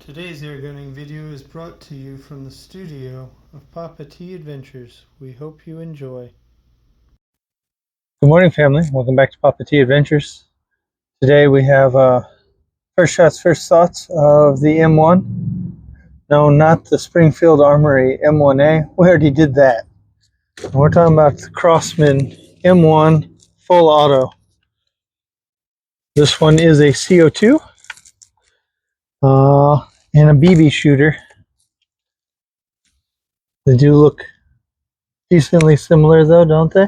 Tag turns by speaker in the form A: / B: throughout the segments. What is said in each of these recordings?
A: Today's air gunning video is brought to you from the studio of Papa T Adventures. We hope you enjoy. Good morning, family. Welcome back to Papa T Adventures. Today we have first shots, first thoughts of the M1. No, not the Springfield Armory M1A. We already did that. We're talking about the Crosman M1 full auto. This one is a CO2 and a BB shooter. They do look decently similar though, don't they?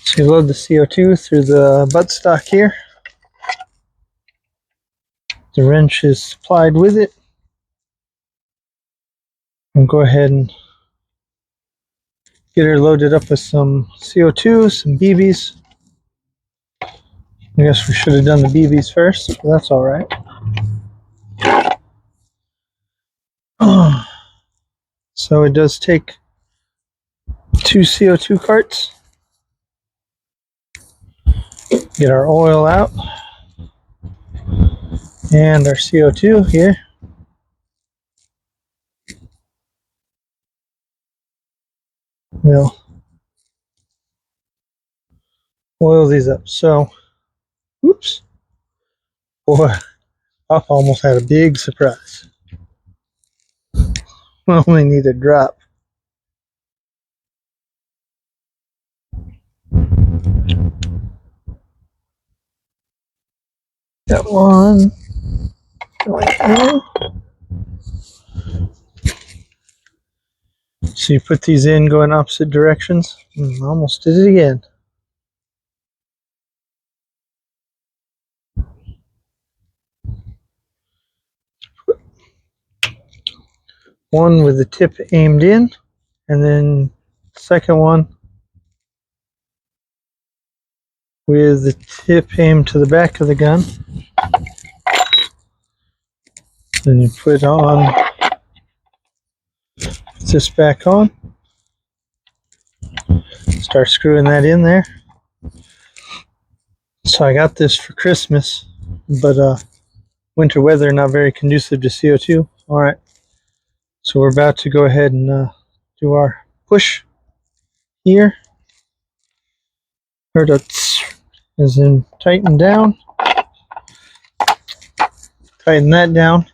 A: So you load the CO2 through the buttstock here. The wrench is supplied with it. And go ahead and get her loaded up with some CO2, some BBs. I guess we should have done the BBs first, but that's all right. So it does take 2 CO2 carts. Get our oil out and our CO2 here. We'll oil these up. So, oops, boy, Papa almost had a big surprise. We only need a drop. Got one right there. So you put these in going opposite directions. Almost did it again. One with the tip aimed in, and then second one with the tip aimed to the back of the gun. Then you put this back on. Start screwing that in there. So I got this for Christmas, but winter weather not very conducive to CO2. All right. So we're about to go ahead and do our push here. Or as in tighten down. Tighten that down.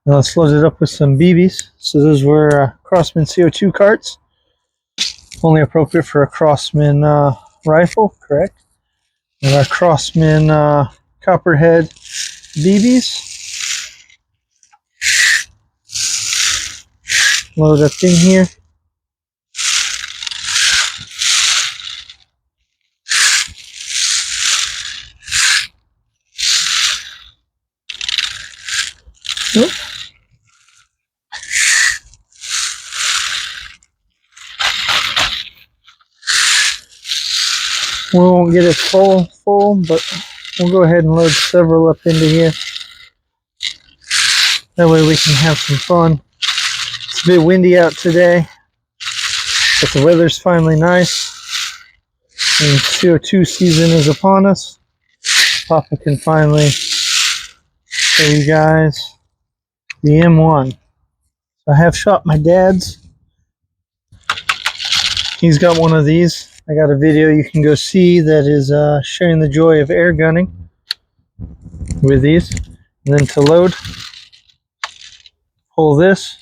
A: Now let's load it up with some BBs. So those were Crosman CO2 carts. Only appropriate for a Crosman rifle, correct? And our Crosman Copperhead BBs. Load up in here. Oop. We won't get it full, but we'll go ahead and load several up into here. That way we can have some fun. It's a bit windy out today, but the weather's finally nice. And CO2 season is upon us. Papa can finally show you guys the M1. So I have shot my dad's. He's got one of these. I got a video you can go see that is sharing the joy of air gunning with these. And then to load, pull this,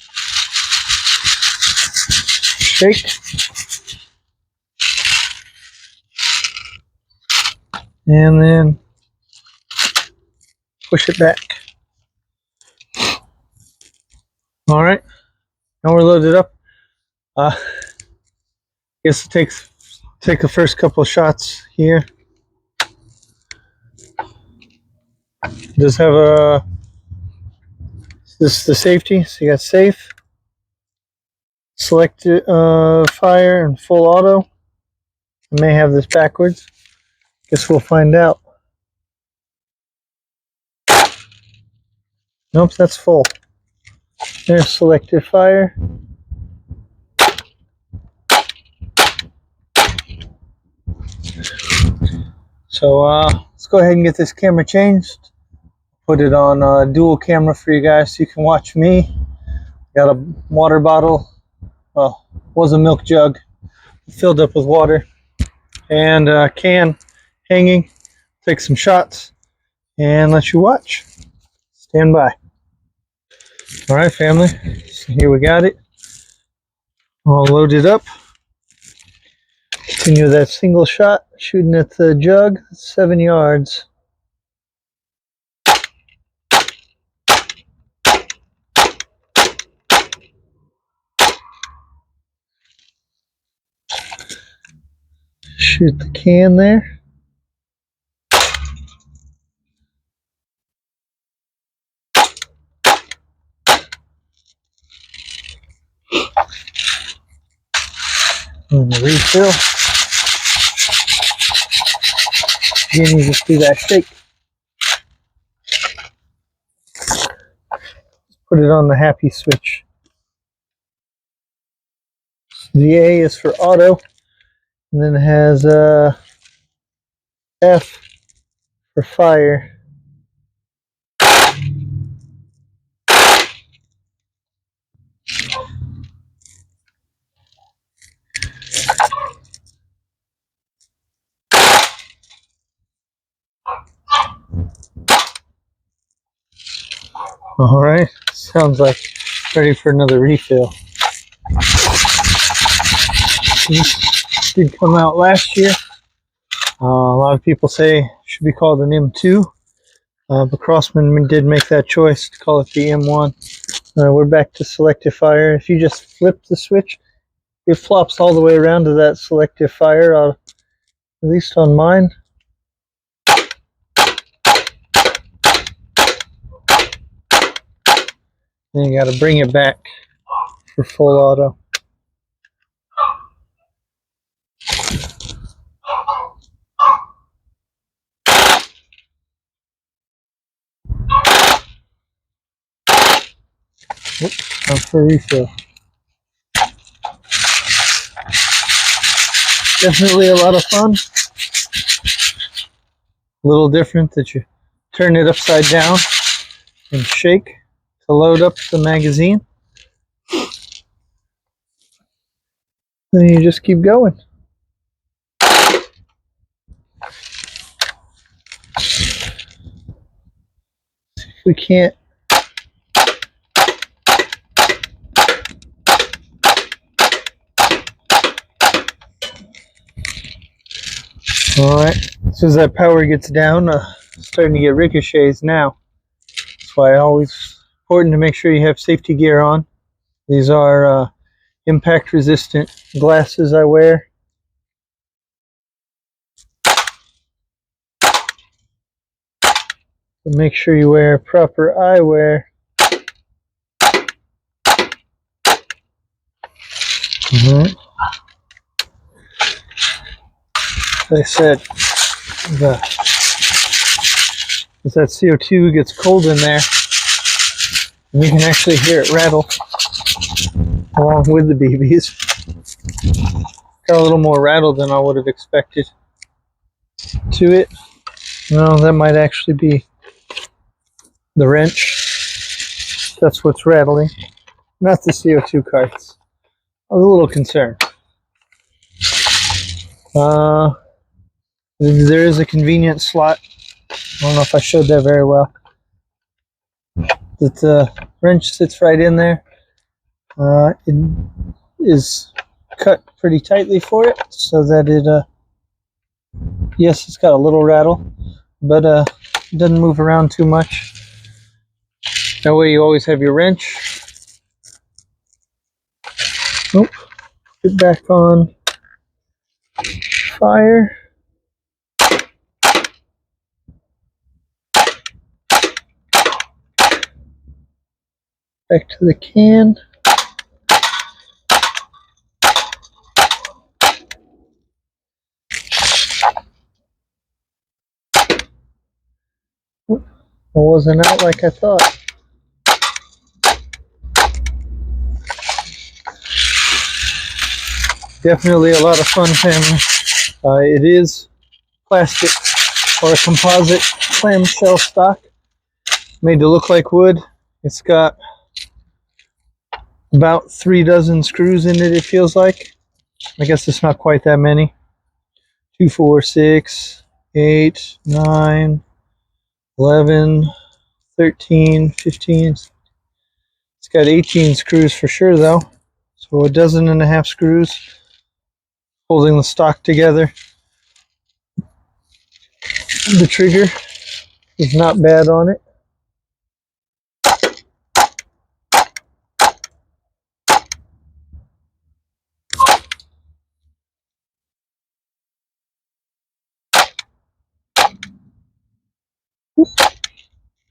A: shake, and then push it back. All right, now we're loaded up. Guess it take the first couple of shots here. Does have this is the safety, so you got safe, select fire, and full auto. I may have this backwards. Guess we'll find out. Nope, that's full. There's selective fire. So let's go ahead and get this camera changed. Put it on dual camera for you guys so you can watch me. Got a water bottle, well, was a milk jug filled up with water, and a can hanging. Take some shots and let you watch. Stand by. All right, family, so here we got it all loaded up. Continue that single shot, shooting at the jug, 7 yards. Shoot the can there. And the refill. Again, you just do that shake. Put it on the happy switch. The A is for auto, and then it has F for fire. All right, sounds like ready for another refill. This did come out last year. A lot of people say it should be called an M2, but Crosman did make that choice to call it the M1. We're back to selective fire. If you just flip the switch, it flops all the way around to that selective fire, at least on mine. Then you got to bring it back for full auto. Oops, time for a refill. Definitely a lot of fun. A little different that you turn it upside down and shake to load up the magazine. Then you just keep going. We can't. All right, as soon as that power gets down, starting to get ricochets now. That's why always important to make sure you have safety gear on. These are impact resistant glasses I wear. So make sure you wear proper eyewear. As I said, as that CO2 gets cold in there, you can actually hear it rattle along with the BBs. Got a little more rattle than I would have expected to it. No, that might actually be the wrench. That's what's rattling, not the CO2 carts. I was a little concerned. There is a convenient slot. I don't know if I showed that very well. The wrench sits right in there. It is cut pretty tightly for it so that it, yes, it's got a little rattle, but it doesn't move around too much. That way you always have your wrench. Oh, get back on fire. Back to the can. It wasn't out like I thought. Definitely a lot of fun, family. It is plastic, or a composite clamshell stock made to look like wood. It's got about 3 dozen screws in it, it feels like. I guess it's not quite that many. 2, 4, 6, 8, 9, 11, 13, 15. It's got 18 screws for sure though. So 12 screws holding the stock together. The trigger is not bad on it.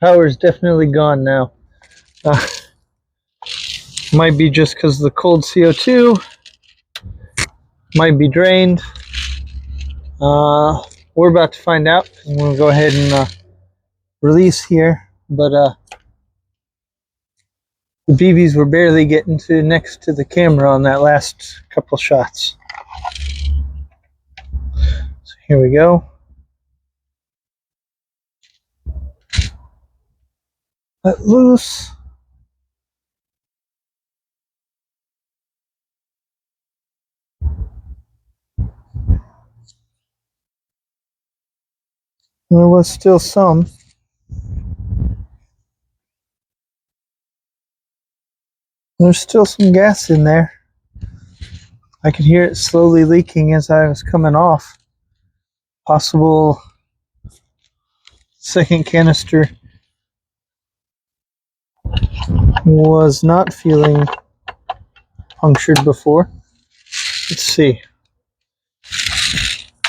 A: Power is definitely gone now. Might be just because the cold CO2. Might be drained. We're about to find out. I'm going to go ahead and release here. But the BBs were barely getting to next to the camera on that last couple shots. So here we go. Let loose. There was still some. There's still some gas in there. I could hear it slowly leaking as I was coming off. Possible second canister was not feeling punctured before. Let's see.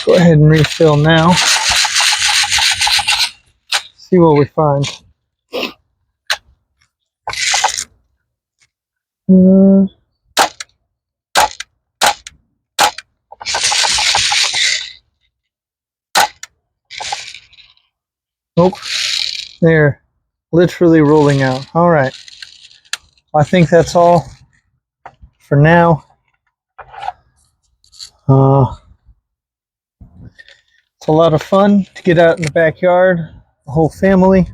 A: Go ahead and refill now. See what we find. Nope. They're literally rolling out. All right. I think that's all for now. It's a lot of fun to get out in the backyard, the whole family,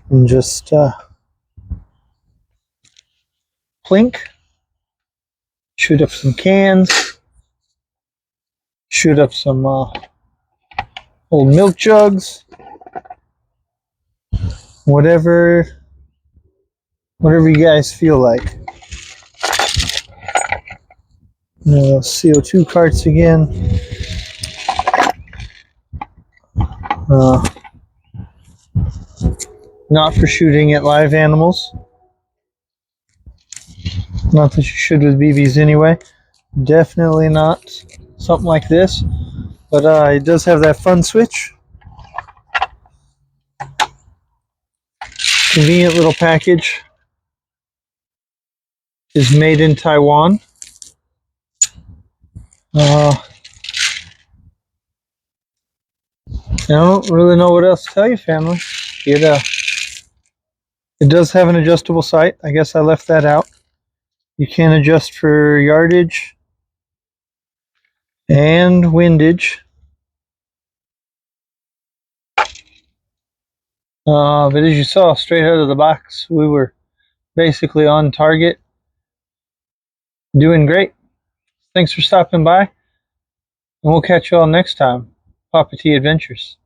A: and just plink, shoot up some cans, shoot up some old milk jugs, whatever you guys feel like. CO2 carts again. Not for shooting at live animals. Not that you should with BBs anyway. Definitely not something like this. But it does have that fun switch. Convenient little package. Is made in Taiwan. I don't really know what else to tell you, family. It does have an adjustable sight. I guess I left that out. You can adjust for yardage and windage. But as you saw straight out of the box, we were basically on target. Doing great. Thanks for stopping by. And we'll catch you all next time. Papa T Adventures.